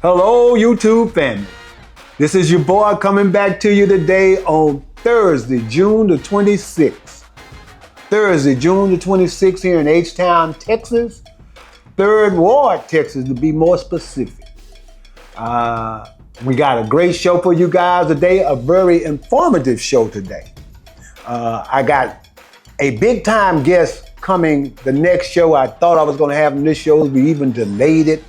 Hello, YouTube family. This is your boy coming back to you today on Thursday, June the 26th. Thursday, June the 26th here in H-Town, Texas. 3rd Ward, Texas, to be more specific. We got a great show for you guys today, a very informative show today. I got a big time guest coming the next show. I thought I was going to have him this show. We even delayed it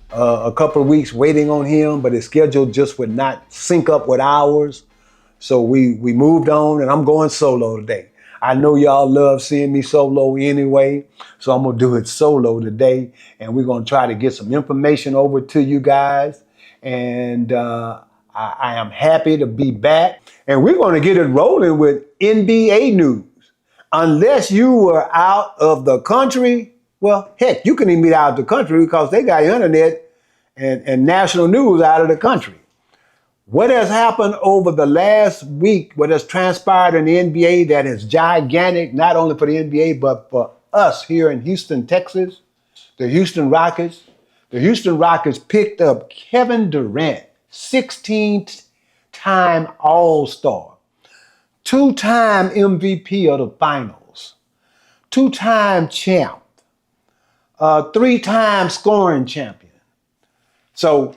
a couple of weeks waiting on him, but his schedule just would not sync up with ours. So we moved on, and I'm going solo today. I know y'all love seeing me solo anyway, so I'm gonna do it solo today, and we're gonna try to get some information over to you guys. And I am happy to be back, and we're gonna get it rolling with NBA news. Unless you were out of the country, well, heck, you can even be out of the country because they got internet and national news out of the country. What has happened over the last week, what has transpired in the NBA that is gigantic, not only for the NBA, but for us here in Houston, Texas, the Houston Rockets. The Houston Rockets picked up Kevin Durant, 16-time All-Star, 2-time MVP of the finals, 2-time champ, 3-time scoring champion. So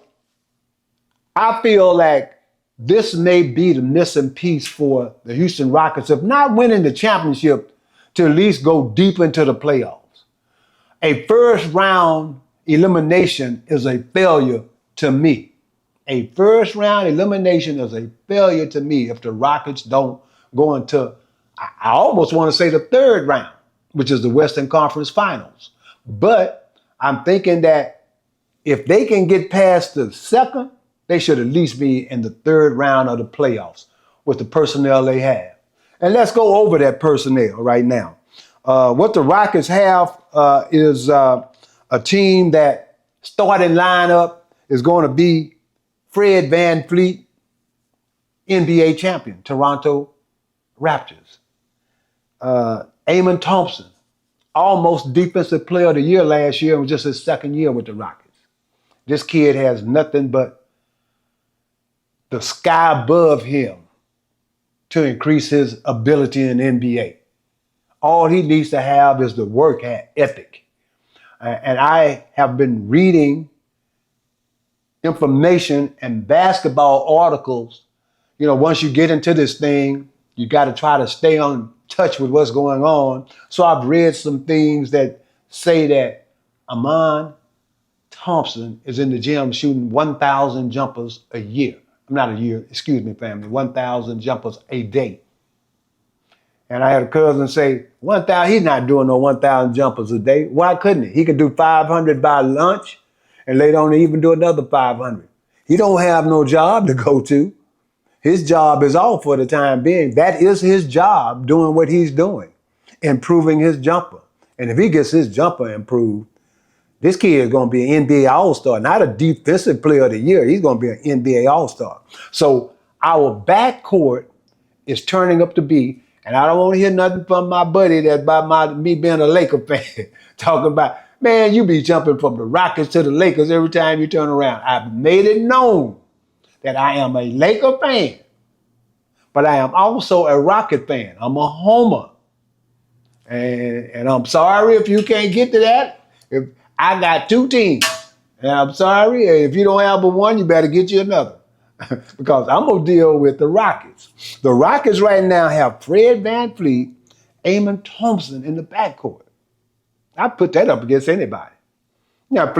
I feel like this may be the missing piece for the Houston Rockets, if not winning the championship, to at least go deep into the playoffs. A first round elimination is a failure to me. A first round elimination is a failure to me if the Rockets don't go into, I almost want to say the 3rd round, which is the Western Conference Finals. But I'm thinking that if they can get past the 2nd, they should at least be in the 3rd round of the playoffs with the personnel they have. And let's go over that personnel right now. What the Rockets have is a team that starting lineup is going to be Fred VanVleet, NBA champion, Toronto Raptors. Amen Thompson, almost defensive player of the year last year, and was just his 2nd year with the Rockets. This kid has nothing but the sky above him to increase his ability in the NBA. All he needs to have is the work ethic. And I have been reading information and basketball articles. You know, once you get into this thing, you got to try to stay on touch with what's going on. So I've read some things that say that Amen Thompson is in the gym shooting 1,000 jumpers a year. Not a year, excuse me, family, 1,000 jumpers a day. And I had a cousin say, 1,000, he's not doing no 1,000 jumpers a day. Why couldn't he? He could do 500 by lunch and later on even do another 500. He don't have no job to go to. His job is off for the time being. That is his job, doing what he's doing, improving his jumper. And if he gets his jumper improved, this kid is going to be an NBA All-Star, not a defensive player of the year. He's going to be an NBA All-Star. So our backcourt is turning up to be, and I don't want to hear nothing from my buddy that's about me being a Laker fan, talking about, man, you be jumping from the Rockets to the Lakers every time you turn around. I've made it known that I am a Laker fan, but I am also a Rocket fan. I'm a homer. And I'm sorry if you can't get to that. If I got 2 teams, and I'm sorry, if you don't have but one, you better get you another. Because I'm going to deal with the Rockets. The Rockets right now have Fred VanVleet, Amen Thompson in the backcourt. I put that up against anybody. Now,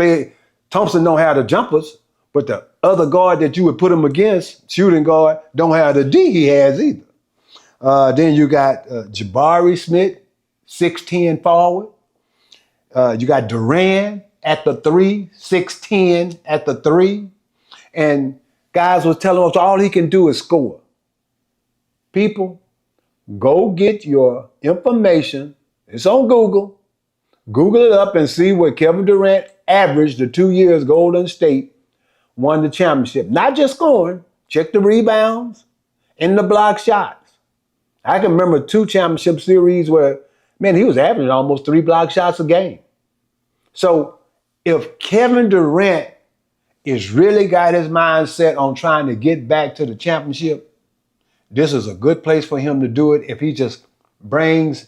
Thompson don't have the jumpers, but the other guard that you would put him against, shooting guard, don't have the D he has either. Then you got Jabari Smith, 6'10" forward. You got Durant at the 3, 6'10" at the 3. And guys was telling us all he can do is score. People, go get your information. It's on Google. Google it up and see what Kevin Durant averaged the 2 years Golden State won the championship. Not just scoring, check the rebounds and the block shots. I can remember 2 championship series where, man, he was averaging almost 3 block shots a game. So if Kevin Durant is really got his mind set on trying to get back to the championship, this is a good place for him to do it if he just brings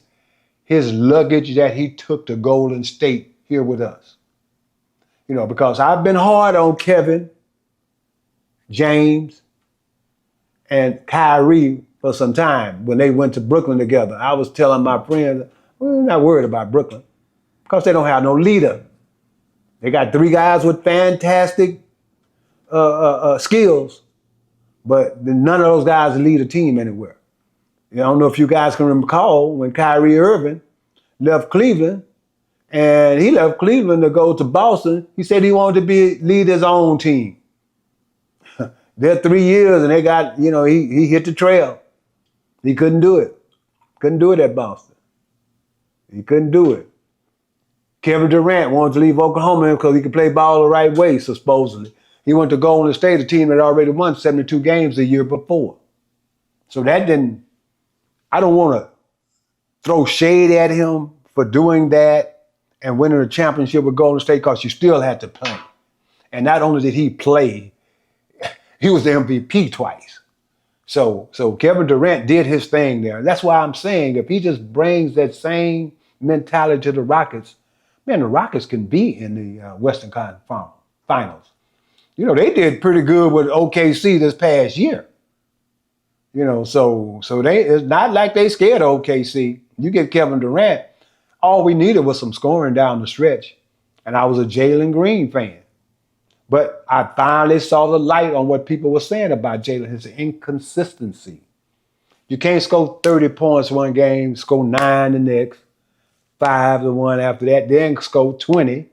his luggage that he took to Golden State here with us. You know, because I've been hard on Kevin, James, and Kyrie for some time when they went to Brooklyn together. I was telling my friends, we're not worried about Brooklyn because they don't have no leader. They got 3 guys with fantastic skills, but none of those guys lead a team anywhere. I don't know if you guys can recall when Kyrie Irving left Cleveland, and he left Cleveland to go to Boston. He said he wanted to lead his own team. They're 3 years, and they got, he hit the trail. He couldn't do it. Couldn't do it at Boston. He couldn't do it. Kevin Durant wanted to leave Oklahoma because he could play ball the right way, supposedly. He went to Golden State, a team that already won 72 games the year before. So that didn't, I don't want to throw shade at him for doing that and winning a championship with Golden State because you still had to play. And not only did he play, he was the MVP twice. So Kevin Durant did his thing there. That's why I'm saying if he just brings that same mentality to the Rockets, man, the Rockets can be in the Western Conference Finals. They did pretty good with OKC this past year. So it's not like they scared of OKC. You get Kevin Durant, all we needed was some scoring down the stretch. And I was a Jalen Green fan. But I finally saw the light on what people were saying about Jalen, his inconsistency. You can't score 30 points one game, score 9 the next, 5 the one after that, then score 20,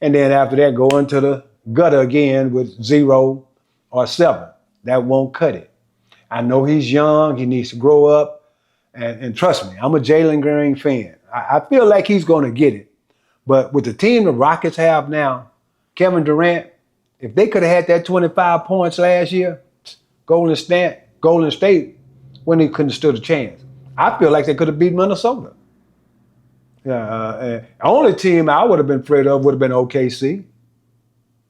and then after that go into the gutter again with 0 or 7. That won't cut it. I know he's young, he needs to grow up, and trust me, I'm a Jalen Green fan. I feel like he's going to get it. But with the team the Rockets have now, Kevin Durant, if they could have had that 25 points last year, Golden State wouldn't have couldn't stood a chance. I feel like they could have beat Minnesota. The only team I would have been afraid of would have been OKC.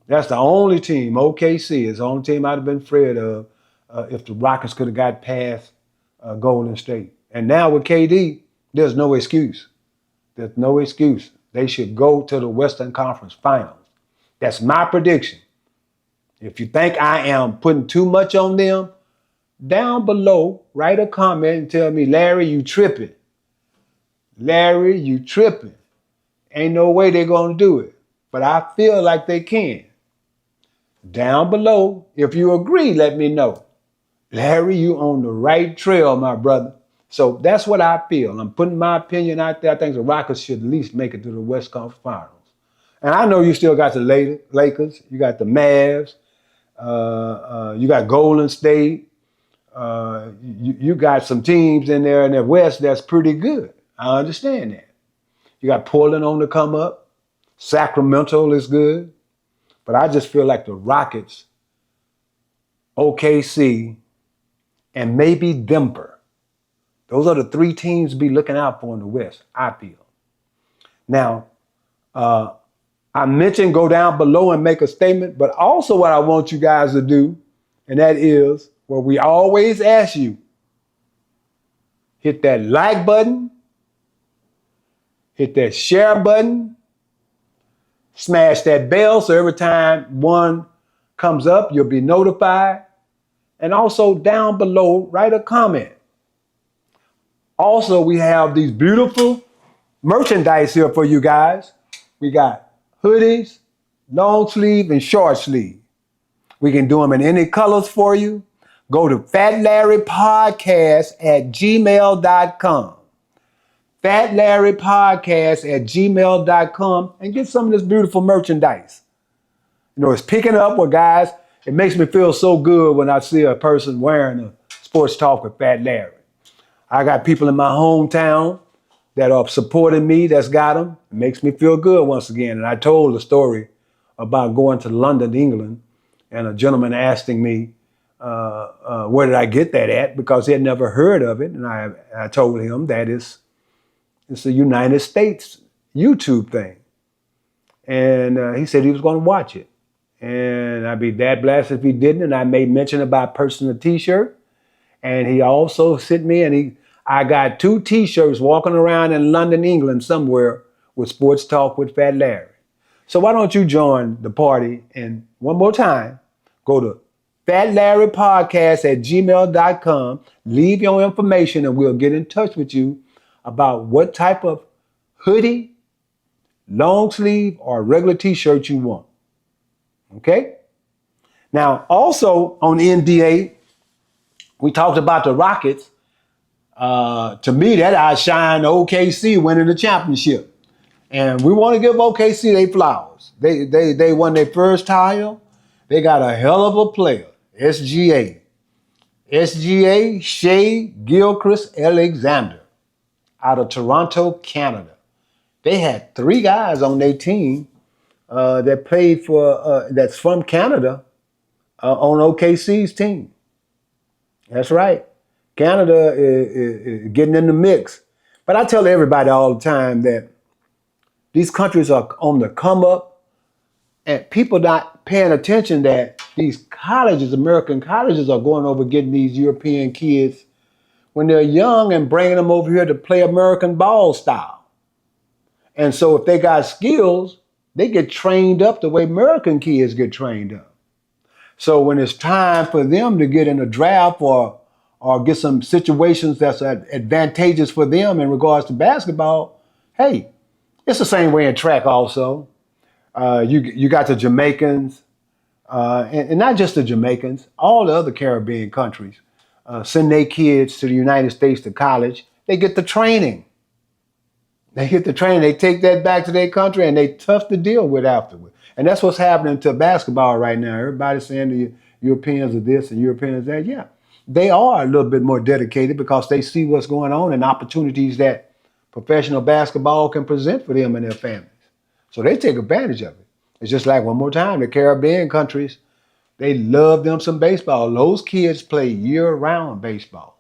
That's the only team. OKC is the only team I'd have been afraid of if the Rockets could have got past Golden State. And now with KD, there's no excuse. There's no excuse. They should go to the Western Conference Finals. That's my prediction. If you think I am putting too much on them, down below, write a comment and tell me, Larry, you tripping. Larry, you tripping. Ain't no way they're going to do it. But I feel like they can. Down below, if you agree, let me know. Larry, you on the right trail, my brother. So that's what I feel. I'm putting my opinion out there. I think the Rockets should at least make it to the West Conference Finals. And I know you still got the Lakers. You got the Mavs. You got Golden State. You got some teams in there in the West that's pretty good. I understand that. You got Portland on the come up. Sacramento is good. But I just feel like the Rockets, OKC, and maybe Denver. Those are the 3 teams to be looking out for in the West, I feel. Now, I mentioned go down below and make a statement, but also what I want you guys to do, and that is what we always ask you. Hit that like button, hit that share button, smash that bell so every time one comes up, you'll be notified. And also down below, write a comment. Also, we have these beautiful merchandise here for you guys. We got hoodies, long sleeve and short sleeve. We can do them in any colors for you. Go to fatlarrypodcast@gmail.com. fatlarrypodcast@gmail.com and get some of this beautiful merchandise. It's picking up with guys. It makes me feel so good when I see a person wearing a Sports Talk with Fat Larry. I got people in my hometown that are supporting me that's got them. It makes me feel good once again. And I told a story about going to London, England, and a gentleman asking me, where did I get that at? Because he had never heard of it. And I told him that it's a United States YouTube thing. And he said he was going to watch it. And I'd be that blessed if he didn't. And I made mention about purchasing a t-shirt. And he also sent me, and I got 2 t-shirts walking around in London, England somewhere with Sports Talk with Fat Larry. So why don't you join the party? And one more time, go to fatlarrypodcast@gmail.com, leave your information, and we'll get in touch with you about what type of hoodie, long sleeve, or regular t-shirt you want. Okay? Now, also on the NBA, we talked about the Rockets. To me, that outshine OKC winning the championship. And we want to give OKC their flowers. They won their first title. They got a hell of a player, SGA. SGA, Shea Gilchrist Alexander, out of Toronto, Canada. They had 3 guys on their team that played for, that's from Canada on OKC's team. That's right. Canada is getting in the mix. But I tell everybody all the time that these countries are on the come up, and people not paying attention that these colleges, American colleges, are going over getting these European kids when they're young and bringing them over here to play American ball style. And so if they got skills, they get trained up the way American kids get trained up. So when it's time for them to get in a draft or get some situations that's advantageous for them in regards to basketball, hey, it's the same way in track also. You got the Jamaicans, and not just the Jamaicans, all the other Caribbean countries send their kids to the United States to college. They get the training. They take that back to their country, and they tough to deal with afterward. And that's what's happening to basketball right now. Everybody's saying the Europeans are this and Europeans that. Yeah, they are a little bit more dedicated because they see what's going on and opportunities that professional basketball can present for them and their families. So they take advantage of it. It's just like, one more time, the Caribbean countries, they love them some baseball. Those kids play year-round baseball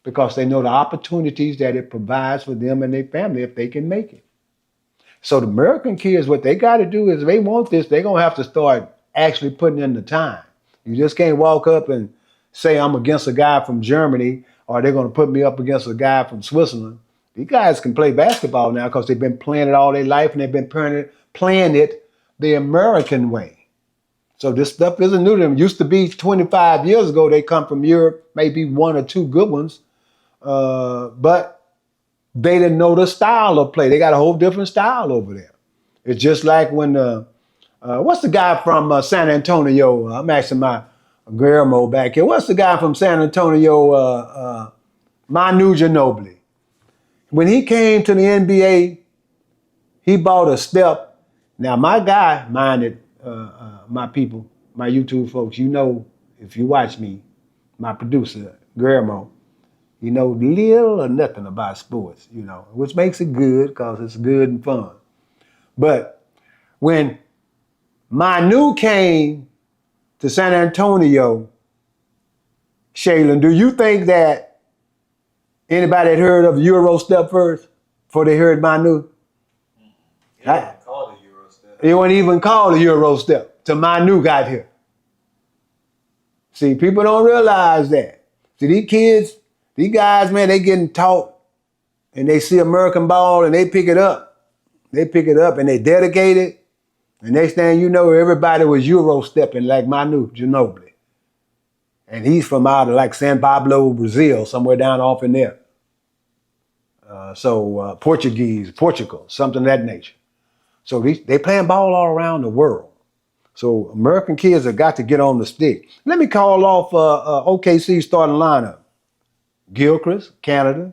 because they know the opportunities that it provides for them and their family if they can make it. So the American kids, what they got to do is, if they want this, they're going to have to start actually putting in the time. You just can't walk up and say, I'm against a guy from Germany, or they're going to put me up against a guy from Switzerland. These guys can play basketball now because they've been playing it all their life, and they've been playing it the American way. So this stuff isn't new to them. It used to be 25 years ago, they come from Europe, maybe 1 or 2 good ones, but they didn't know the style of play. They got a whole different style over there. It's just like when, what's the guy from San Antonio? I'm asking my Guillermo back here. What's the guy from San Antonio? Manu Ginobili. When he came to the NBA, he bought a step. Now, my guy minded, my people, my YouTube folks, you know, if you watch me, my producer, Guillermo, you know little or nothing about sports, you know, which makes it good because it's good and fun. But when Manu came to San Antonio, Shaylin, do you think that anybody had heard of Euro step first before they heard Manu? Called a Euro step. It wasn't even called a Euro step till Manu got here. See, people don't realize that. See, these kids, these guys, man, they getting taught, and they see American ball and they pick it up. They pick it up and they dedicate it. And next thing you know, everybody was Euro stepping like Manu Ginobili. And he's from out of like San Pablo, Brazil, somewhere down off in there. Portugal, something of that nature. So they playing ball all around the world. So American kids have got to get on the stick. Let me call off OKC starting lineup. Gilchrist, Canada.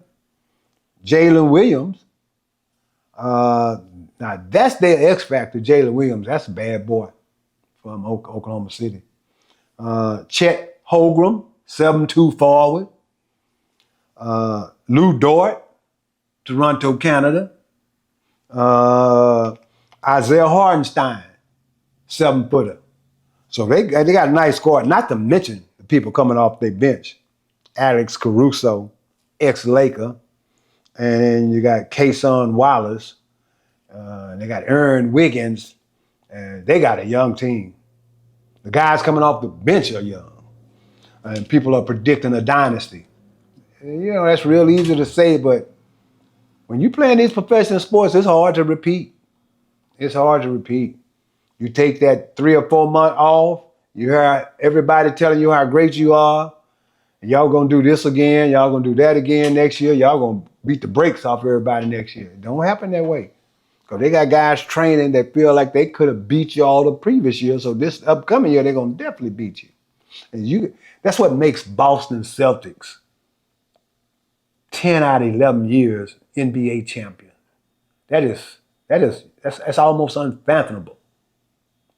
Jalen Williams. Now that's their X factor, Jalen Williams. That's a bad boy from Oklahoma City. Chet Holmgren, 7'2" forward. Lou Dort, Toronto, Canada. Isaiah Hartenstein, 7-footer. So they got a nice squad, not to mention the people coming off their bench. Alex Caruso, ex-Laker. And then you got Kason Wallace. And they got Aaron Wiggins. And they got a young team. The guys coming off the bench are young. And people are predicting a dynasty. And, that's real easy to say, but when you play in these professional sports, it's hard to repeat. It's hard to repeat. You take that 3 or 4 month off, you hear everybody telling you how great you are, and y'all gonna do this again, y'all gonna do that again next year, y'all gonna beat the brakes off everybody next year. It don't happen that way. Because they got guys training that feel like they could have beat you all the previous year, so this upcoming year, they're gonna definitely beat you. And that's what makes Boston Celtics 10 out of 11 years NBA champions. That's almost unfathomable.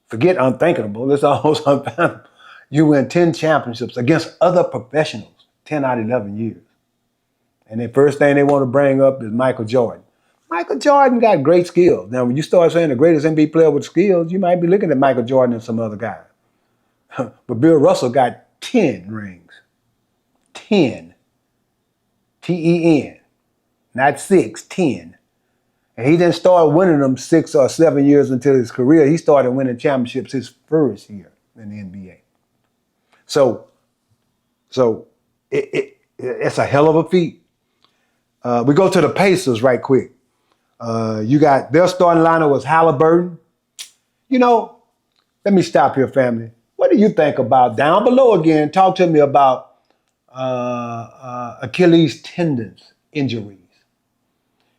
Forget unthinkable, it's almost unfathomable. You win 10 championships against other professionals, 10 out of 11 years. And the first thing they want to bring up is Michael Jordan. Michael Jordan got great skills. Now, when you start saying the greatest NBA player with skills, you might be looking at Michael Jordan and some other guy. But Bill Russell got 10 rings. 10. T-E-N. Not 6, 10. And he didn't start winning them 6 or 7 years into his career. He started winning championships his first year in the NBA. So it's a hell of a feat. We go to the Pacers right quick. You got their starting lineup was Halliburton. Let me stop here, family. What do you think about, down below again, talk to me about Achilles tendons injuries.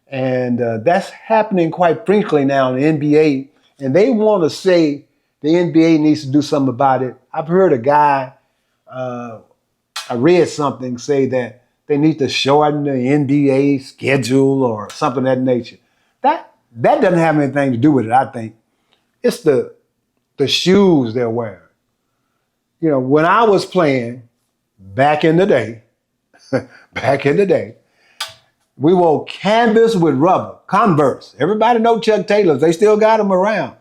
And that's happening quite frequently now in the NBA. And they want to say the NBA needs to do something about it. I've heard a guy, I read something say that they need to shorten the NBA schedule or something of that nature. That doesn't have anything to do with it, I think. It's the shoes they're wearing. When I was playing back in the day, we wore canvas with rubber, Converse. Everybody know Chuck Taylors. They still got them around.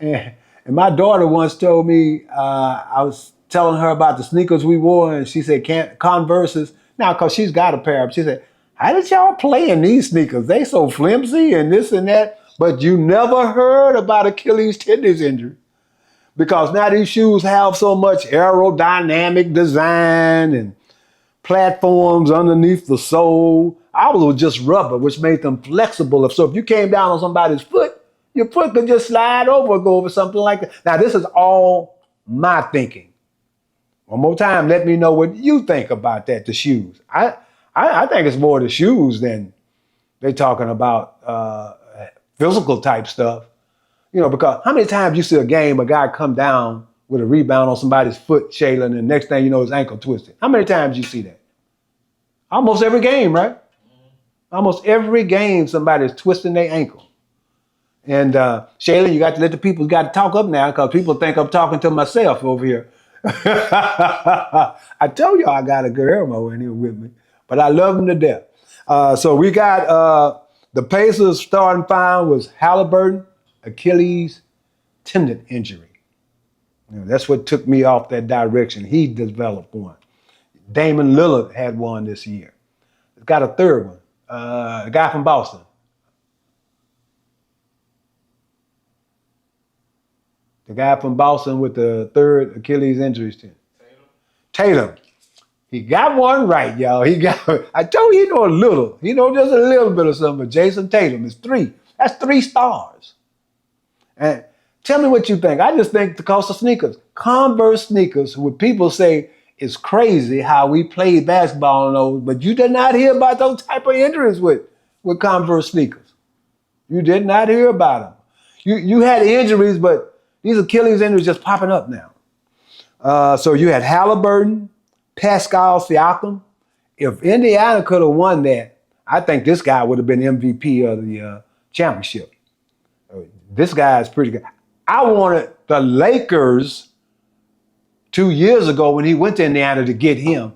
And my daughter once told me, I was telling her about the sneakers we wore, and she said, Converses. Now, because she's got a pair of them, she said, how did y'all play in these sneakers? They so flimsy and this and that. But you never heard about Achilles tendon injury. Because now these shoes have so much aerodynamic design and platforms underneath the sole. Ours was just rubber, which made them flexible. So if you came down on somebody's foot, your foot could just slide over or go over something like that. Now, this is all my thinking. One more time, let me know what you think about that, the shoes. I think it's more the shoes than they're talking about physical type stuff. Because how many times you see a game, a guy come down with a rebound on somebody's foot, Shayla, and the next thing you know, his ankle twisted. How many times you see that? Almost every game, right? Almost every game, somebody's twisting their ankle. And Shayla, you got to let the people got to talk up now because people think I'm talking to myself over here. I told you I got a Guillermo in here with me, but I love him to death. So we got the Pacers starting five was Halliburton, Achilles tendon injury. That's what took me off that direction. He developed one. Damon Lillard had one this year. It's got a third one. A guy from Boston. The guy from Boston with the third Achilles injury. Tatum. He got one right, y'all. I told you he know a little. He know just a little bit of something, but Jason Tatum is 3. That's 3 stars. And tell me what you think. I just think the cost of sneakers. Converse sneakers, what people say is crazy how we play basketball on those, but you did not hear about those type of injuries with Converse sneakers. You did not hear about them. You had injuries, but these Achilles injuries just popping up now. So you had Halliburton, Pascal Siakam. If Indiana could have won that, I think this guy would have been MVP of the championship. This guy is pretty good. I wanted the Lakers 2 years ago when he went to Indiana to get him.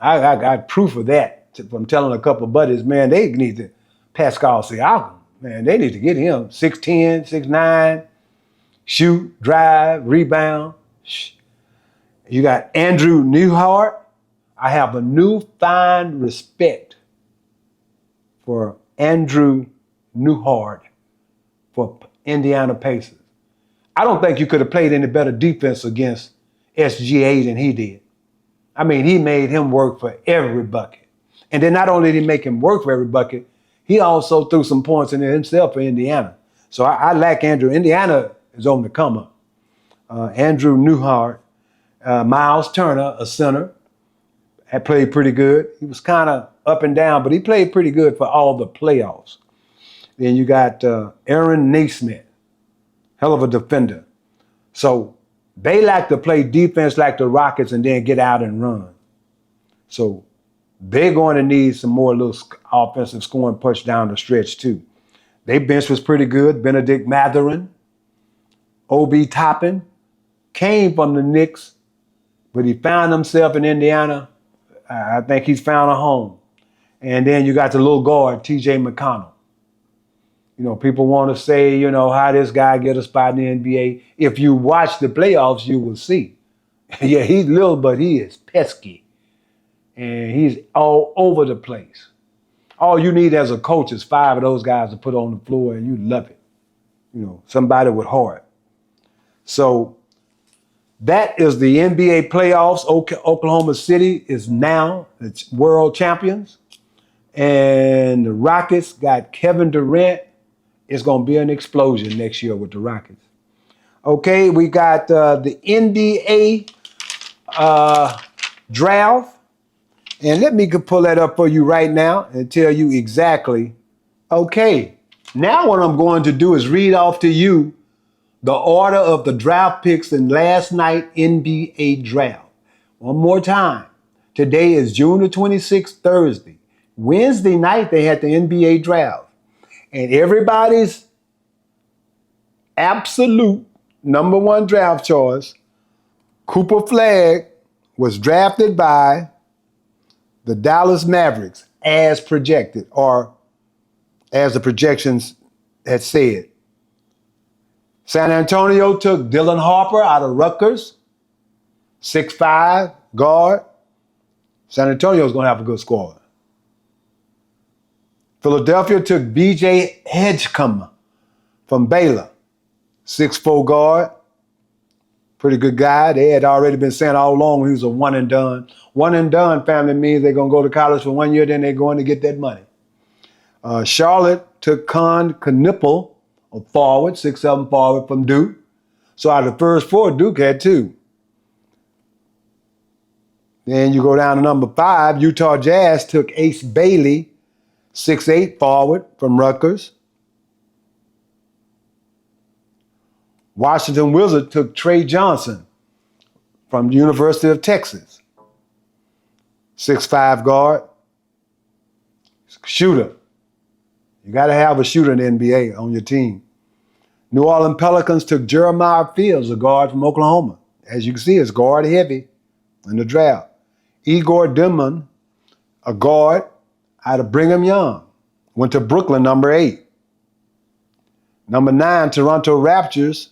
I got proof of that from telling a couple of buddies, man, they need to, Pascal Siakam, man, they need to get him. 6'10", 6'9", shoot, drive, rebound. You got Andrew Newhart. I have a newfound respect for Andrew Newhart for Indiana Pacers. I don't think you could have played any better defense against SGA than he did. I mean, he made him work for every bucket. And then not only did he make him work for every bucket, he also threw some points in there himself for Indiana. So I like Andrew. Indiana is on the come up. Andrew Newhart, Miles Turner, a center, had played pretty good. He was kind of up and down, but he played pretty good for all the playoffs. Then you got Aaron Naismith, hell of a defender. So they like to play defense like the Rockets and then get out and run. So they're going to need some more little offensive scoring push down the stretch too. Their bench was pretty good. Benedict Mathurin, Obi Toppin, came from the Knicks, but he found himself in Indiana. I think he's found a home. And then you got the little guard, TJ McConnell. You know, people want to say, you know, how this guy get a spot in the NBA. If you watch the playoffs, you will see. Yeah, he's little, but he is pesky. And he's all over the place. All you need as a coach is 5 of those guys to put on the floor and you love it. You know, somebody with heart. So that is the NBA playoffs. Oklahoma City is now the world champions. And the Rockets got Kevin Durant. It's going to be an explosion next year with the Rockets. Okay, we got the NBA draft. And let me pull that up for you right now and tell you exactly. Okay, now what I'm going to do is read off to you the order of the draft picks in last night's NBA draft. One more time. Today is June the 26th, Thursday. Wednesday night, they had the NBA draft. And everybody's absolute number one draft choice, Cooper Flagg, was drafted by the Dallas Mavericks as projected, or as the projections had said. San Antonio took Dylan Harper out of Rutgers, 6'5", guard. San Antonio's going to have a good squad. Philadelphia took B.J. Hedgecombe from Baylor, 6'4" guard. Pretty good guy. They had already been saying all along he was a one and done. One and done family means they're going to go to college for 1 year, then they're going to get that money. Charlotte took Con Knuppel, a forward, 6'7" forward from Duke. So out of the first 4, Duke had 2. Then you go down to number 5, Utah Jazz took Ace Bailey, 6'8" forward from Rutgers. Washington Wizards took Trey Johnson from the University of Texas, 6'5" guard, shooter. You got to have a shooter in the NBA on your team. New Orleans Pelicans took Jeremiah Fields, a guard from Oklahoma. As you can see, it's guard heavy in the draft. Igor Dimon, a guard out of Brigham Young, went to Brooklyn, number 8. Number 9, Toronto Raptors,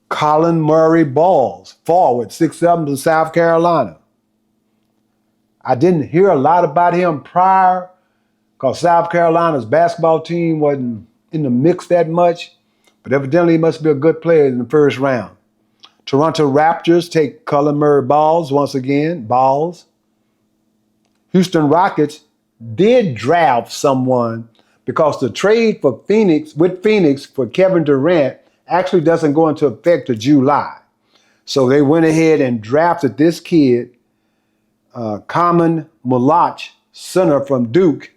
Colin Murray Balls, forward, 6'7", from South Carolina. I didn't hear a lot about him prior because South Carolina's basketball team wasn't in the mix that much, but evidently he must be a good player in the first round. Toronto Raptors take Colin Murray Balls once again, Balls. Houston Rockets did draft someone because the trade for Phoenix for Kevin Durant actually doesn't go into effect till July. So they went ahead and drafted this kid, Common Mulach, center from Duke,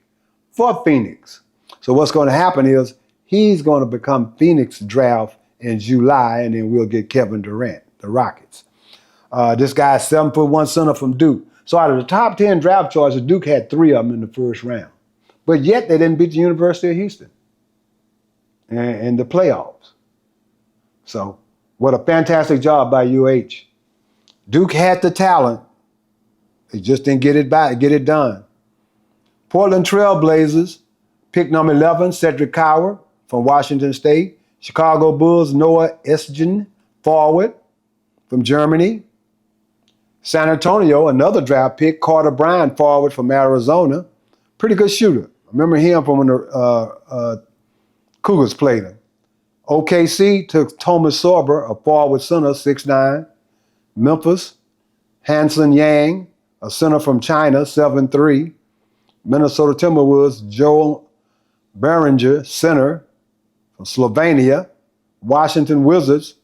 for Phoenix. So what's going to happen is he's going to become Phoenix draft in July, and then we'll get Kevin Durant, the Rockets. This guy's 7'1" center from Duke. So out of the top 10 draft choices, Duke had 3 of them in the first round. But yet they didn't beat the University of Houston in the playoffs. So what a fantastic job by UH. Duke had the talent. They just didn't get it done. Portland Trailblazers picked number 11, Cedric Coward from Washington State. Chicago Bulls, Noah Esgin, forward from Germany. San Antonio, another draft pick, Carter Bryant, forward from Arizona. Pretty good shooter. I remember him from when the Cougars played him. OKC took Thomas Sorber, a forward center, 6'9". Memphis, Hanson Yang, a center from China, 7'3". Minnesota Timberwolves, Joel Behringer, center from Slovenia. Washington Wizards,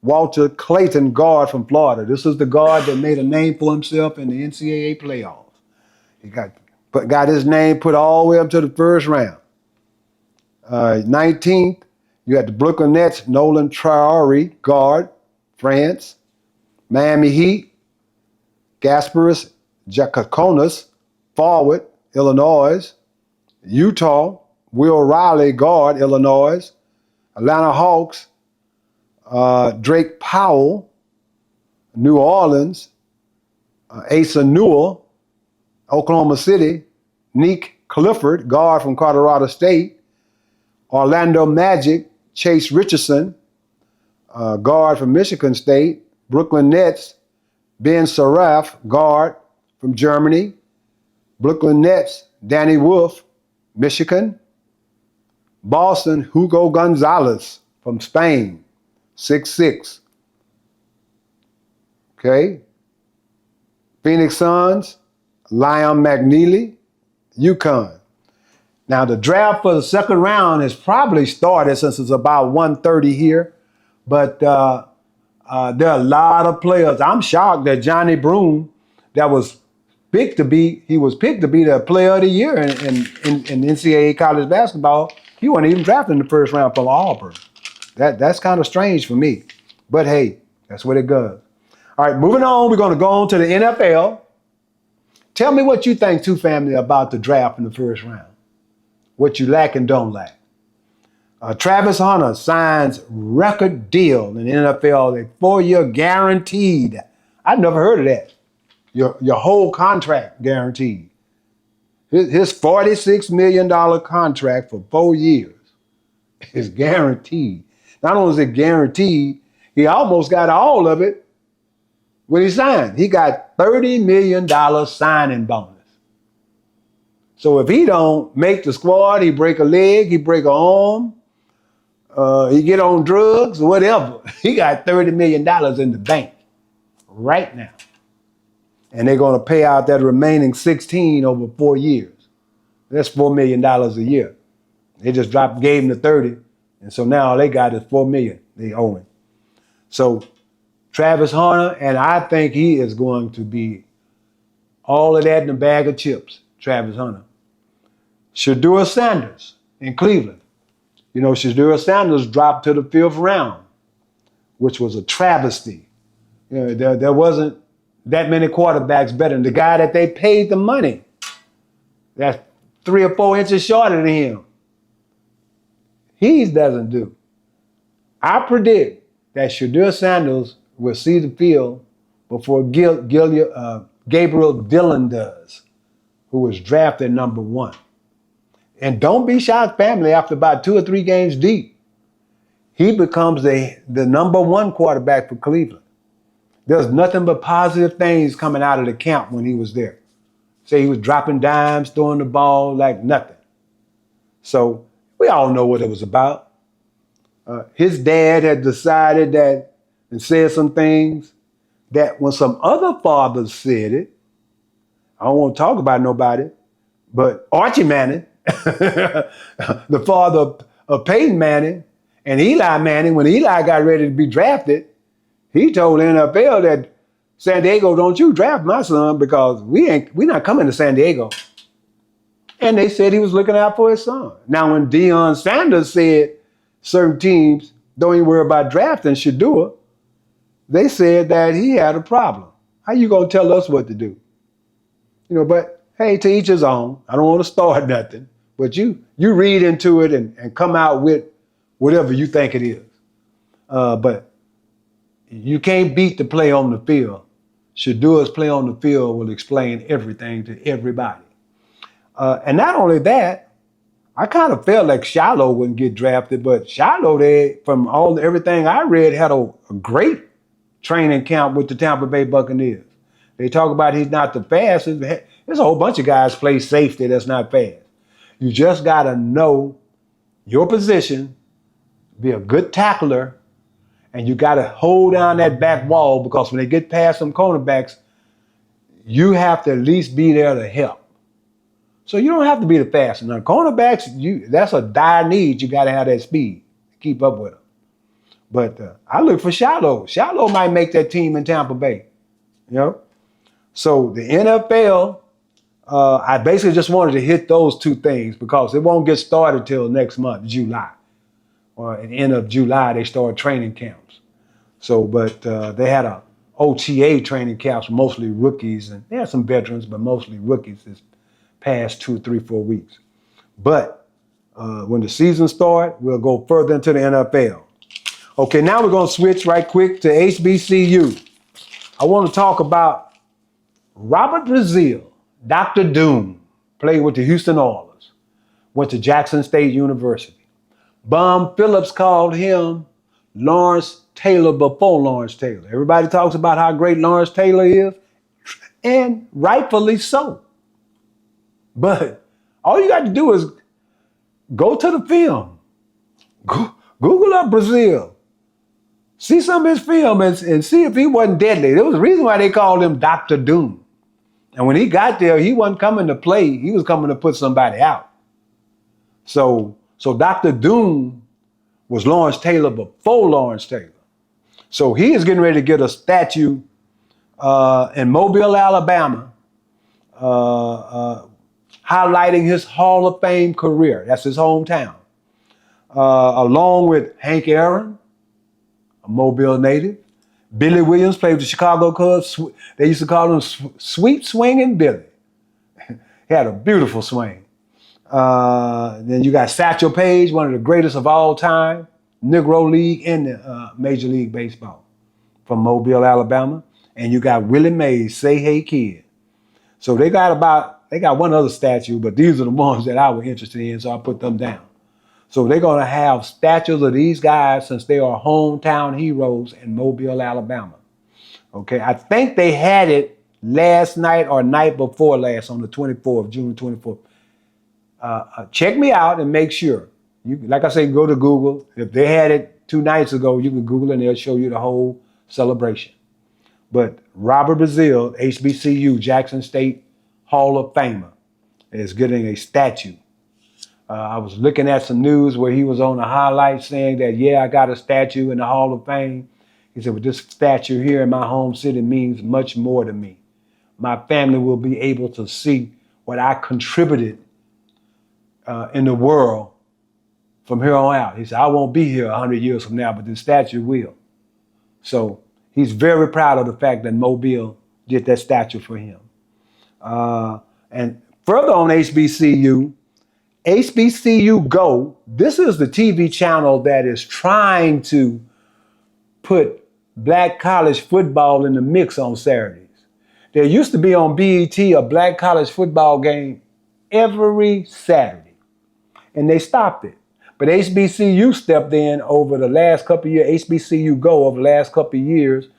Walter Clayton, guard from Florida. This is the guard that made a name for himself in the NCAA playoffs. He got his name put all the way up to the first round. 19th, you had the Brooklyn Nets, Nolan Traore, guard, France. Miami Heat, Gasparis Jacakonis, forward, Illinois. Utah, Will Riley, guard, Illinois. Atlanta Hawks, Drake Powell. New Orleans, Asa Newell. Oklahoma City, Nick Clifford, guard from Colorado State. Orlando Magic, Chase Richardson, guard from Michigan State. Brooklyn Nets, Ben Saraf, guard from Germany. Brooklyn Nets, Danny Wolf, Michigan. Boston, Hugo Gonzalez from Spain, 6'6". Okay. Phoenix Suns, Liam McNeely, UConn. Now the draft for the second round has probably started since it's about 1:30 here, but there are a lot of players. I'm shocked that Johnny Broom, that was picked to be the player of the year in NCAA college basketball. He wasn't even drafted in the first round from Auburn. That's kind of strange for me. But hey, that's what it goes. All right, moving on, we're going to go on to the NFL. Tell me what you think, too, family, about the draft in the first round. What you lack and don't lack. Travis Hunter signs record deal in the NFL, a 4-year guaranteed. I've never heard of that. Your whole contract guaranteed. His $46 million contract for 4 years is guaranteed. Not only is it guaranteed, he almost got all of it when he signed. He got $30 million signing bonus. So if he don't make the squad, he break a leg, he break an arm, he get on drugs, whatever, he got $30 million in the bank right now. And they're going to pay out that remaining 16 over 4 years. That's $4 million a year. They just gave him the 30, and so now all they got is $4 million they owe him. So Travis Hunter, and I think he is going to be all of that in a bag of chips, Travis Hunter. Shedeur Sanders in Cleveland. You know, Shedeur Sanders dropped to the 5th round, which was a travesty. You know, there wasn't that many quarterbacks better than the guy that they paid the money. That's 3 or 4 inches shorter than him. He doesn't do. I predict that Shedeur Sanders will see the field before Gabriel Dillon does, who was drafted number 1. And don't be shocked, family, after about 2 or 3 games deep, he becomes the number 1 quarterback for Cleveland. There's nothing but positive things coming out of the camp when he was there. Say he was dropping dimes, throwing the ball like nothing. So we all know what it was about. His dad had decided that and said some things that when some other fathers said it, I don't want to talk about nobody, but Archie Manning, the father of Peyton Manning, and Eli Manning, when Eli got ready to be drafted, he told the NFL that San Diego, don't you draft my son because we're not coming to San Diego. And they said he was looking out for his son. Now, when Deion Sanders said certain teams don't even worry about drafting Shedeur, they said that he had a problem. How you gonna tell us what to do? You know, but hey, to each his own. I don't want to start nothing, but you read into it and come out with whatever you think it is. But you can't beat the play on the field. Shedeur's play on the field will explain everything to everybody. And not only that, I kind of felt like Shiloh wouldn't get drafted, but Shiloh, from everything I read, had a great training camp with the Tampa Bay Buccaneers. They talk about he's not the fastest. There's a whole bunch of guys play safety that's not fast. You just got to know your position, be a good tackler, and you got to hold down that back wall, because when they get past some cornerbacks, you have to at least be there to help. So you don't have to be the fastest. Now, cornerbacks, that's a dire need. You got to have that speed to keep up with them. But I look for Shiloh. Shiloh might make that team in Tampa Bay. You know? So the NFL, I basically just wanted to hit those two things because it won't get started till next month, July. Or at the end of July, they start training camps. So, but they had a OTA training camps, mostly rookies, and they had some veterans, but mostly rookies this past 2, 3, 4 weeks. But when the season starts, we'll go further into the NFL. Okay, now we're going to switch right quick to HBCU. I want to talk about Robert Brazile, Dr. Doom, played with the Houston Oilers, went to Jackson State University. Bum Phillips called him Lawrence Taylor before Lawrence Taylor. Everybody talks about how great Lawrence Taylor is, and rightfully so. But all you got to do is go to the film. Google up Brazile. See some of his film and see if he wasn't deadly. There was a reason why they called him Dr. Doom. And when he got there, he wasn't coming to play. He was coming to put somebody out. So Dr. Doom was Lawrence Taylor before Lawrence Taylor. So he is getting ready to get a statue in Mobile, Alabama, highlighting his Hall of Fame career. That's his hometown. Along with Hank Aaron, a Mobile native. Billy Williams played with the Chicago Cubs. They used to call him Sweet Swinging Billy. He had a beautiful swing. Then you got Satchel Paige, one of the greatest of all time, Negro League and the Major League Baseball from Mobile, Alabama. And you got Willie Mays, Say Hey Kid. So they got one other statue, but these are the ones that I was interested in, so I put them down. So they're going to have statues of these guys since they are hometown heroes in Mobile, Alabama. Okay, I think they had it last night or night before last on the 24th, June 24th. Check me out and make sure. You, like I say, go to Google. If they had it 2 nights ago, you can Google it and they'll show you the whole celebration. But Robert Brazile, HBCU, Jackson State Hall of Famer, is getting a statue. I was looking at some news where he was on the highlight saying that, yeah, I got a statue in the Hall of Fame. He said, but this statue here in my home city means much more to me. My family will be able to see what I contributed in the world from here on out. He said, I won't be here 100 years from now, but this statue will. So he's very proud of the fact that Mobile did that statue for him. And further on HBCU Go, this is the TV channel that is trying to put black college football in the mix on Saturdays. There used to be on BET a black college football game every Saturday, and they stopped it. But HBCU stepped in over the last couple of years, HBCU Go over the last couple of years.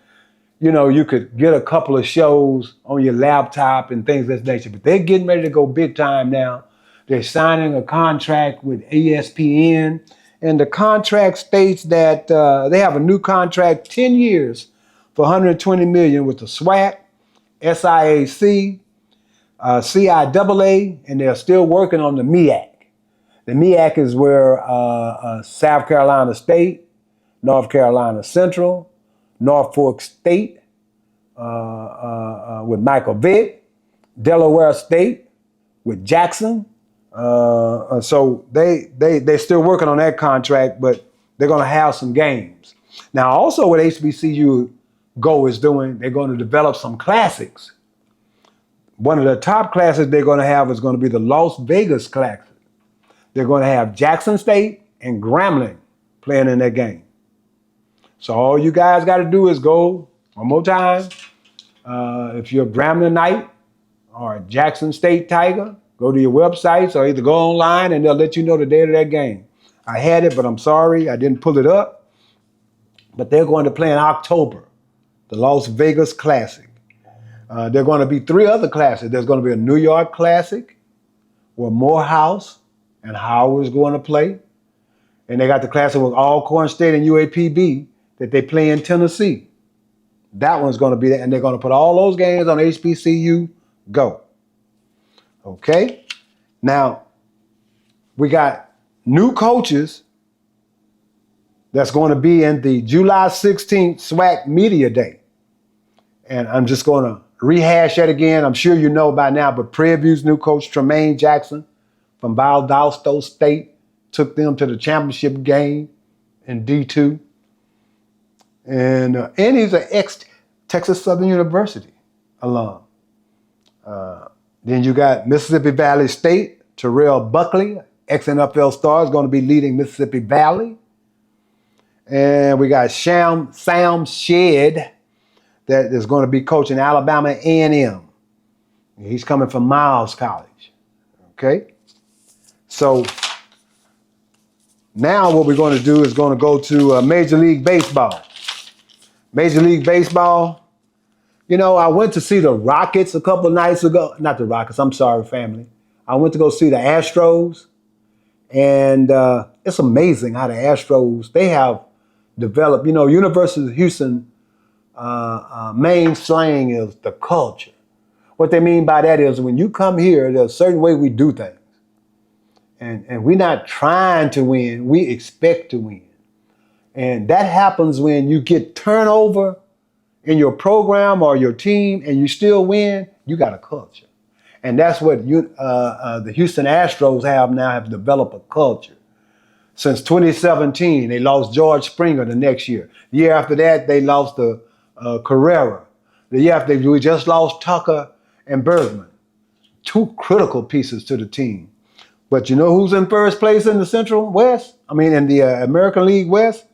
You know, you could get a couple of shows on your laptop and things of that nature, but they're getting ready to go big time now. They're signing a contract with ESPN, and the contract states that they have a new contract, 10 years for $120 million with the SWAC, SIAC, CIAA, and they're still working on the MEAC. The MEAC is where South Carolina State, North Carolina Central, Norfolk State with Michael Vick, Delaware State with Jackson. So they're still working on that contract, but they're going to have some games. Now, also what HBCU Go is doing, they're going to develop some classics. One of the top classics they're going to have is going to be the Las Vegas Classic. They're going to have Jackson State and Grambling playing in that game. So all you guys got to do is go one more time. If you're a Grambling Knight or a Jackson State Tiger, go to your websites or either go online and they'll let you know the date of that game. I had it, but I'm sorry, I didn't pull it up. But they're going to play in October, the Las Vegas Classic. There are going to be 3 other classics. There's going to be a New York Classic where Morehouse and Howard's going to play. And they got the Classic with Alcorn State and UAPB that they play in Tennessee. That one's going to be there, and they're going to put all those games on HBCU Go. Okay? Now, we got new coaches that's going to be in the July 16th SWAC Media Day. And I'm just going to rehash that again. I'm sure you know by now, but Prairie View's new coach, Tremaine Jackson from Valdosta State, took them to the championship game in D2. And he's an ex-Texas Southern University alum. Then you got Mississippi Valley State, Terrell Buckley, ex-NFL star, is going to be leading Mississippi Valley. And we got Sam Shedd that is going to be coaching Alabama A&M. He's coming from Miles College. Okay? So now what we're going to do is going to go to Major League Baseball. Major League Baseball, you know, I went to see the Rockets a couple nights ago. Not the Rockets, I'm sorry, family. I went to go see the Astros. And it's amazing how the Astros, they have developed, you know, University of Houston main slang is the culture. What they mean by that is when you come here, there's a certain way we do things. And we're not trying to win, we expect to win. And that happens when you get turnover in your program or your team and you still win, you got a culture. And that's what the Houston Astros have developed a culture. Since 2017, they lost George Springer the next year. The year after that, they lost Carrera. The year after, we just lost Tucker and Bergman. Two critical pieces to the team. But you know who's in first place in the Central West? I mean, in the American League West?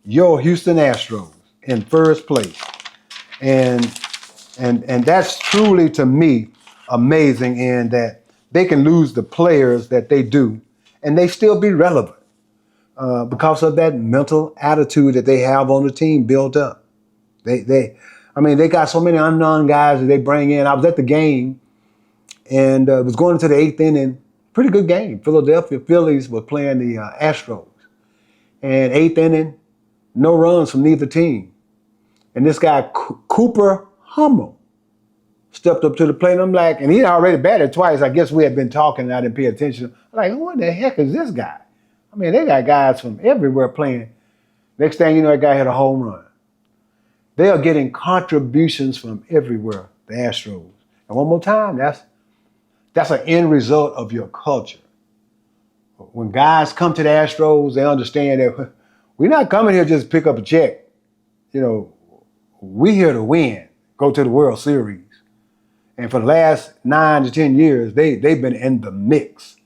Your Houston Astros in first place. And that's truly, to me, amazing in that they can lose the players that they do and they still be relevant because of that mental attitude that they have on the team built up. They got so many unknown guys that they bring in. I was at the game and was going into the 8th inning. Pretty good game. Philadelphia Phillies were playing the Astros. And 8th inning, no runs from neither team. And this guy, Cooper Hummel, stepped up to the plate. And I'm like, and he already batted twice. I guess we had been talking and I didn't pay attention. I'm like, who in the heck is this guy? I mean, they got guys from everywhere playing. Next thing you know, that guy hit a home run. They are getting contributions from everywhere, the Astros. And one more time, that's an end result of your culture. When guys come to the Astros, they understand that we're not coming here just to pick up a check. You know, we're here to win, go to the World Series. And for the last 9 to 10 years, they've been in the mix.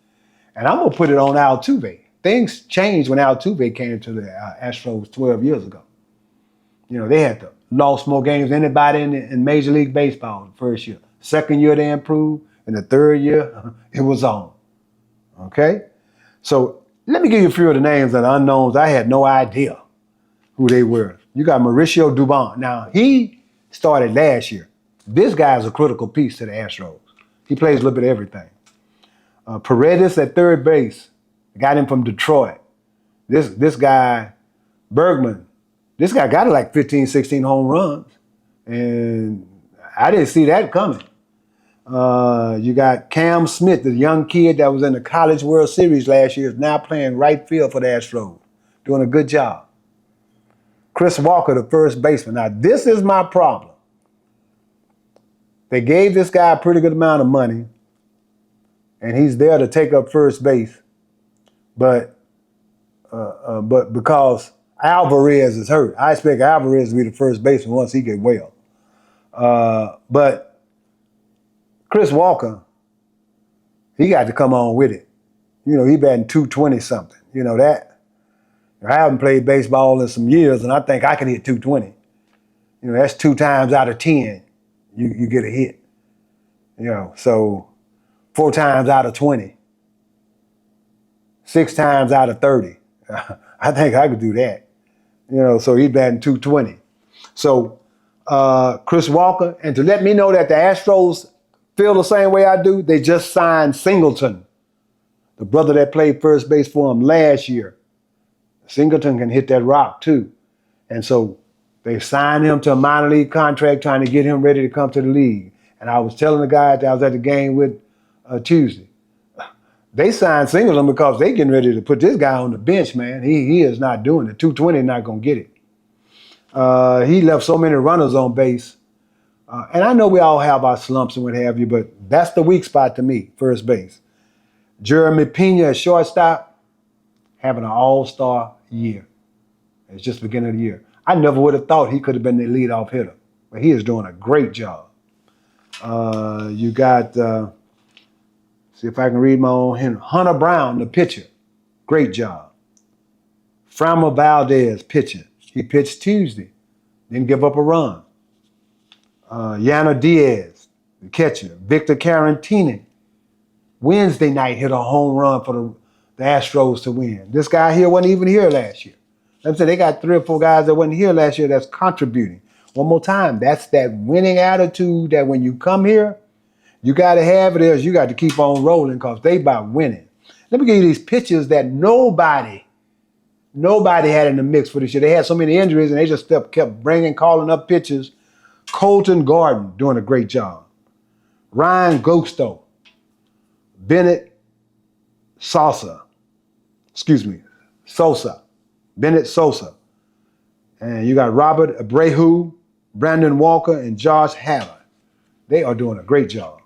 And I'm going to put it on Altuve. Things changed when Altuve came to the Astros 12 years ago. You know, they had lost more games than anybody in Major League Baseball the first year. Second year, they improved. And the third year, it was on. Okay? So let me give you a few of the names of the unknowns. I had no idea who they were. You got Mauricio Dubon. Now, he started last year. This guy's a critical piece to the Astros. He plays a little bit of everything. Paredes at third base. Got him from Detroit. This guy, Bergman, this guy got like 15, 16 home runs. And I didn't see that coming. You got Cam Smith, the young kid that was in the College World Series last year, is now playing right field for the Astros, doing a good job. Chris Walker, the first baseman. Now, this is my problem. They gave this guy a pretty good amount of money, and he's there to take up first base, but because Alvarez is hurt, I expect Alvarez to be the first baseman once he gets well. But Chris Walker, he got to come on with it. You know, he batting 220 something. You know that. I haven't played baseball in some years, and I think I can hit 220. You know, that's 2 times out of 10 you get a hit. You know, so 4 times out of 20. 6 times out of 30. I think I could do that. You know, so he's batting 220. So Chris Walker, and to let me know that the Astros feel the same way I do, they just signed Singleton, the brother that played first base for him last year. Singleton can hit that rock too. And so they signed him to a minor league contract trying to get him ready to come to the league. And I was telling the guy that I was at the game with Tuesday, they signed Singleton because they getting ready to put this guy on the bench, man. He is not doing it. 220 not going to get it. He left so many runners on base. And I know we all have our slumps and what have you, but that's the weak spot to me, first base. Jeremy Pena at shortstop, having an all-star year. It's just the beginning of the year. I never would have thought he could have been the leadoff hitter, but he is doing a great job. You got, see if I can read my own hand. Hunter Brown, the pitcher, great job. Framber Valdez, pitcher. He pitched Tuesday, didn't give up a run. Yana Diaz, the catcher. Victor Caratini, Wednesday night hit a home run for the Astros to win. This guy here wasn't even here last year. Like I said, they got 3 or 4 guys that wasn't here last year that's contributing. One more time, that's that winning attitude that when you come here, you got to have it as you got to keep on rolling because they about winning. Let me give you these pitchers that nobody had in the mix for this year. They had so many injuries and they just kept calling up pitchers. Colton Gordon doing a great job. Ryan Gosto. Sosa. Bennett Sosa. And you got Robert Abreu, Brandon Walker, and Josh Hader. They are doing a great job.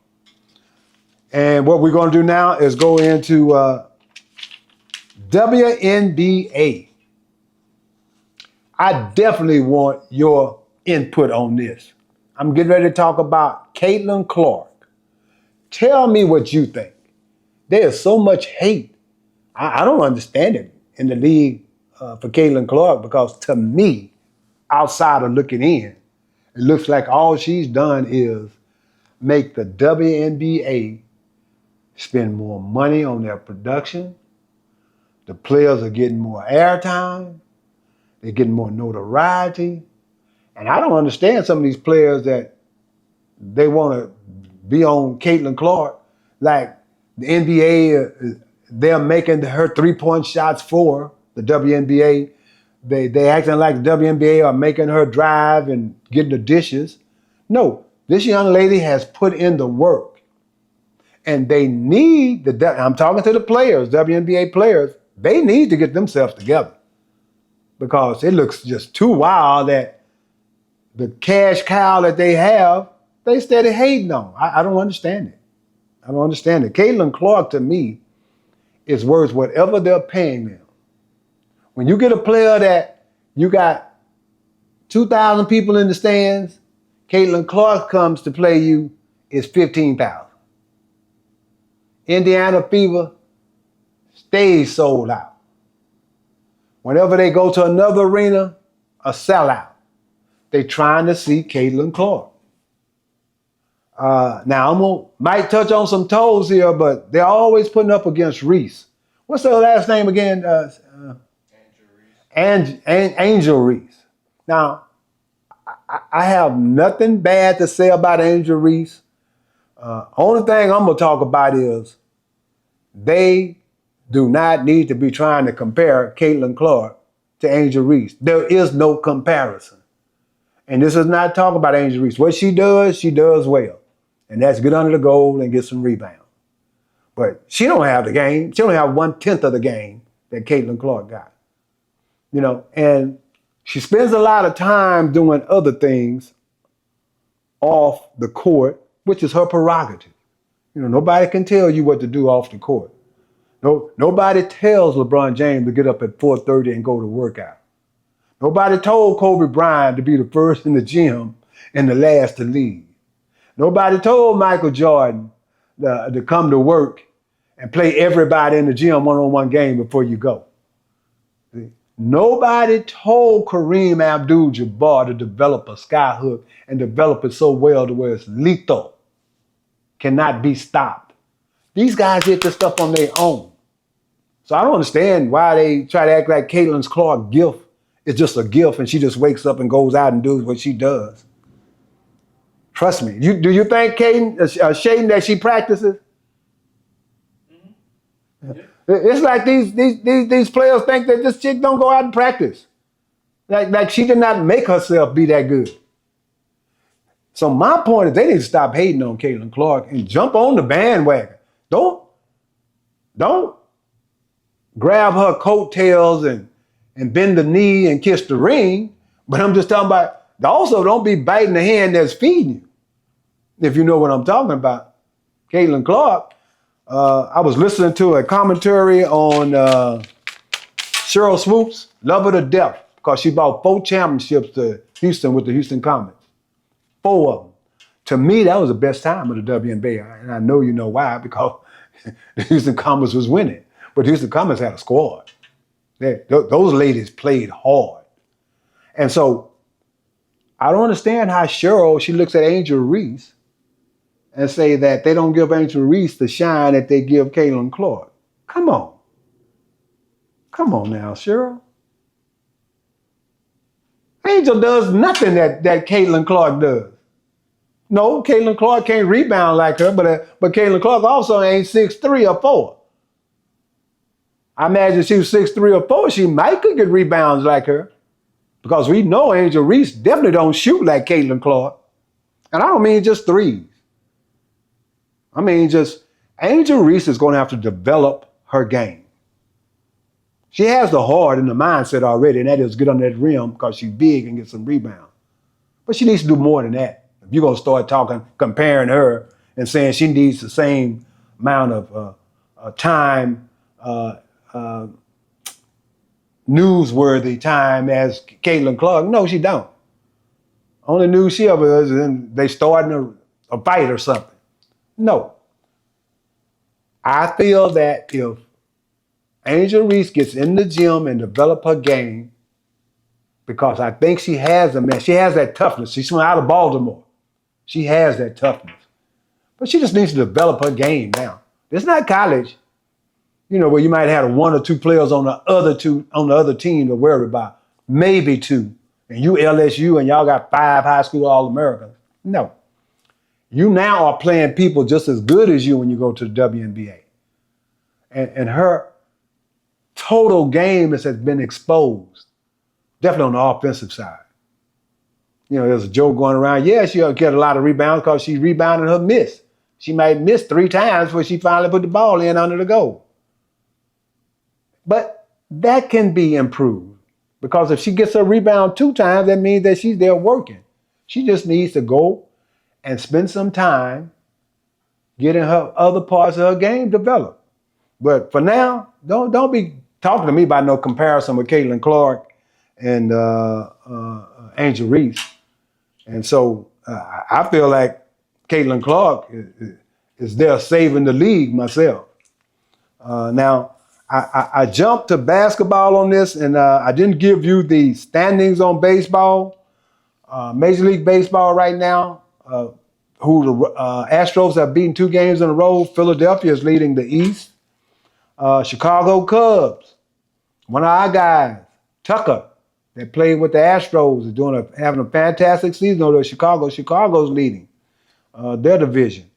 And what we're going to do now is go into WNBA. I definitely want your input on this. I'm getting ready to talk about Caitlin Clark. Tell me what you think. There's so much hate. I don't understand it in the league for Caitlin Clark because to me, outside of looking in, it looks like all she's done is make the WNBA spend more money on their production. The players are getting more airtime. They're getting more notoriety. And I don't understand some of these players that they want to be on Caitlin Clark. Like the NBA, they're making her 3-point shots for the WNBA. They acting like the WNBA are making her drive and getting the dishes. No, this young lady has put in the work. And they need, I'm talking to the players, WNBA players, they need to get themselves together. Because it looks just too wild that the cash cow that they have, they steady hating on. I don't understand it. I don't understand it. Caitlin Clark, to me, is worth whatever they're paying them. When you get a player that you got 2,000 people in the stands, Caitlin Clark comes to play you, is 15,000. Indiana Fever stays sold out. Whenever they go to another arena, a sellout. They trying to see Caitlin Clark. Now, might touch on some toes here, but they're always putting up against Reese. What's her last name again? Angel Reese. Now, I have nothing bad to say about Angel Reese. Only thing I'm going to talk about is they do not need to be trying to compare Caitlin Clark to Angel Reese. There is no comparison. And this is not talking about Angel Reese. What she does well. And that's get under the goal and get some rebounds. But she don't have the game. She don't have 1/10 of the game that Caitlin Clark got. You know, and she spends a lot of time doing other things off the court, which is her prerogative. You know, nobody can tell you what to do off the court. Nobody tells LeBron James to get up at 4:30 and go to workout. Nobody told Kobe Bryant to be the first in the gym and the last to leave. Nobody told Michael Jordan to come to work and play everybody in the gym one-on-one game before you go. See? Nobody told Kareem Abdul-Jabbar to develop a sky hook and develop it so well to where it's lethal, cannot be stopped. These guys did this stuff on their own. So I don't understand why they try to act like Caitlin Clark's gift is just a gift and she just wakes up and goes out and does what she does. Trust me. Do you think Shaden that she practices? Mm-hmm. Yeah. It's like these players think that this chick don't go out and practice. Like she did not make herself be that good. So my point is they need to stop hating on Caitlin Clark and jump on the bandwagon. Don't grab her coattails and bend the knee and kiss the ring. But I'm just talking about, also don't be biting the hand that's feeding you. If you know what I'm talking about. Caitlin Clark, I was listening to a commentary on Cheryl Swoops, Love Her to Death, because she brought 4 championships to Houston with the Houston Comets. 4 of them. To me, that was the best time of the WNBA. And I know you know why, because the Houston Comets was winning. But the Houston Comets had a squad. Those ladies played hard. And so I don't understand how Cheryl, she looks at Angel Reese and say that they don't give Angel Reese the shine that they give Caitlin Clark. Come on. Come on now, Cheryl. Angel does nothing that Caitlin Clark does. No, Caitlin Clark can't rebound like her, but Caitlin Clark also ain't 6'3" or 4. I imagine if she was 6'3" or 4, she might could get rebounds like her. Because we know Angel Reese definitely don't shoot like Caitlin Clark. And I don't mean just threes. I mean just Angel Reese is going to have to develop her game. She has the heart and the mindset already, and that is get under that rim because she's big and get some rebounds. But she needs to do more than that. If you're going to start comparing her and saying she needs the same amount of time, newsworthy time as Caitlin Clark, no, she don't. Only news she ever is and they starting a fight or something. No. I feel that if Angel Reese gets in the gym and develop her game, because I think she has she has that toughness. She's from out of Baltimore. She has that toughness. But she just needs to develop her game now. It's not college, where you might have 1 or 2 players on the other team to worry about. Maybe 2. And you LSU and y'all got 5 high school All-Americans. No. You now are playing people just as good as you when you go to the WNBA. And her total game has been exposed, definitely on the offensive side. There's a joke going around. Yeah, she'll get a lot of rebounds because she's rebounding her miss. She might miss 3 times before she finally put the ball in under the goal. But that can be improved because if she gets a rebound 2 times, that means that she's there working. She just needs to go and spend some time getting her other parts of her game developed. But for now, don't be talking to me about no comparison with Caitlin Clark and Angel Reese. And so I feel like Caitlin Clark is there saving the league myself. Now, I jumped to basketball on this, and I didn't give you the standings on baseball. Major League Baseball right now, who the Astros have beaten 2 games in a row. Philadelphia is leading the East. Chicago Cubs, one of our guys, Tucker, that played with the Astros, is having a fantastic season over Chicago's leading their division.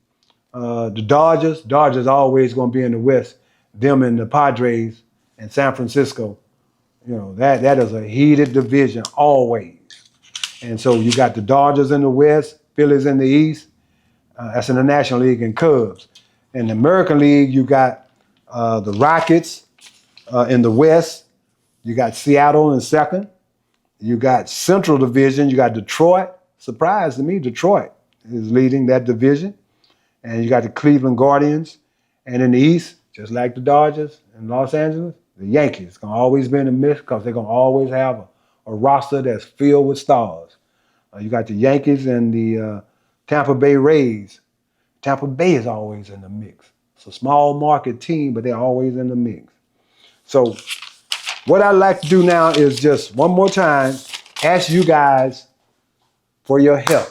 The Dodgers always going to be in the West. Them and the Padres and San Francisco, that is a heated division always. And so you got the Dodgers in the West, Phillies in the East. That's in the National League, and Cubs. In the American League, you got the Rockets in the West. You got Seattle in second. You got Central Division. You got Detroit. Surprise to me, Detroit is leading that division. And you got the Cleveland Guardians. And in the East, just like the Dodgers in Los Angeles, the Yankees going to always be in the mix because they're going to always have a roster that's filled with stars. You got the Yankees and the Tampa Bay Rays. Tampa Bay is always in the mix. It's a small market team, but they're always in the mix. So what I'd like to do now is just one more time ask you guys for your help.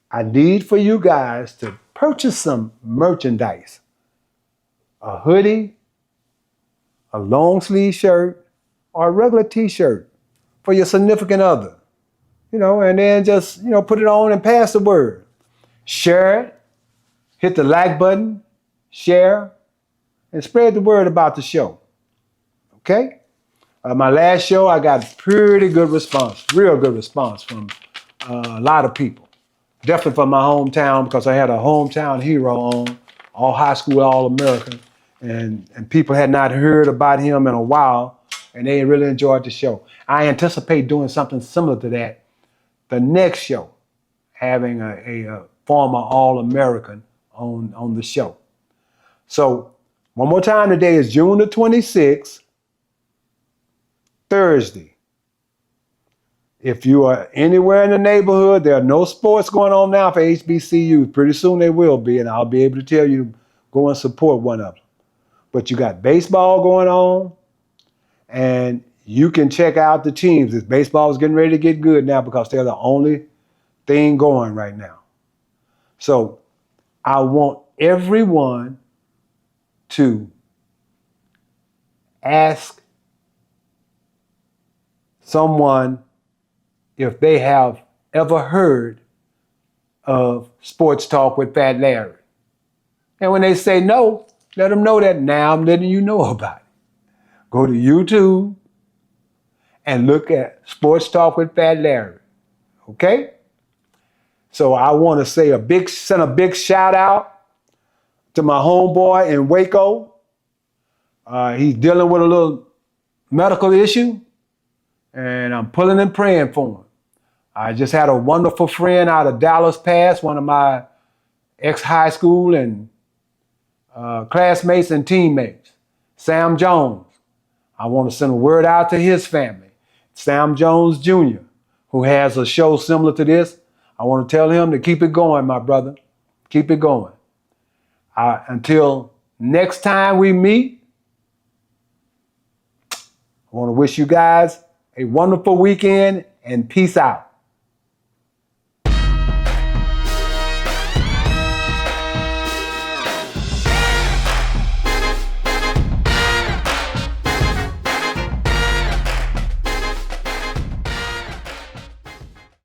I need for you guys to purchase some merchandise. A hoodie, a long sleeve shirt, or a regular t-shirt for your significant other. And then just, put it on and pass the word. Share it, hit the like button, share, and spread the word about the show. Okay? My last show, I got pretty good response, real good response from a lot of people. Definitely from my hometown, because I had a hometown hero on, all high school, all American, and people had not heard about him in a while, and they really enjoyed the show. I anticipate doing something similar to that the next show, having a former All-American on the show. So one more time, today is June the 26th, Thursday. If you are anywhere in the neighborhood, there are no sports going on now for HBCUs. Pretty soon they will be, and I'll be able to tell you, go and support one of them. But you got baseball going on, and you can check out the teams. This baseball is getting ready to get good now because they're the only thing going right now. So I want everyone to ask someone if they have ever heard of Sports Talk with Fat Larry. And when they say no, let them know that now I'm letting you know about it. Go to YouTube and look at Sports Talk with Fat Larry. Okay? So I want to say send a big shout out to my homeboy in Waco. He's dealing with a little medical issue, and I'm pulling and praying for him. I just had a wonderful friend out of Dallas Pass, one of my ex-high school and classmates and teammates, Sam Jones. I want to send a word out to his family, Sam Jones Jr., who has a show similar to this. I want to tell him to keep it going, my brother. Keep it going. Until next time we meet, I want to wish you guys a wonderful weekend and peace out.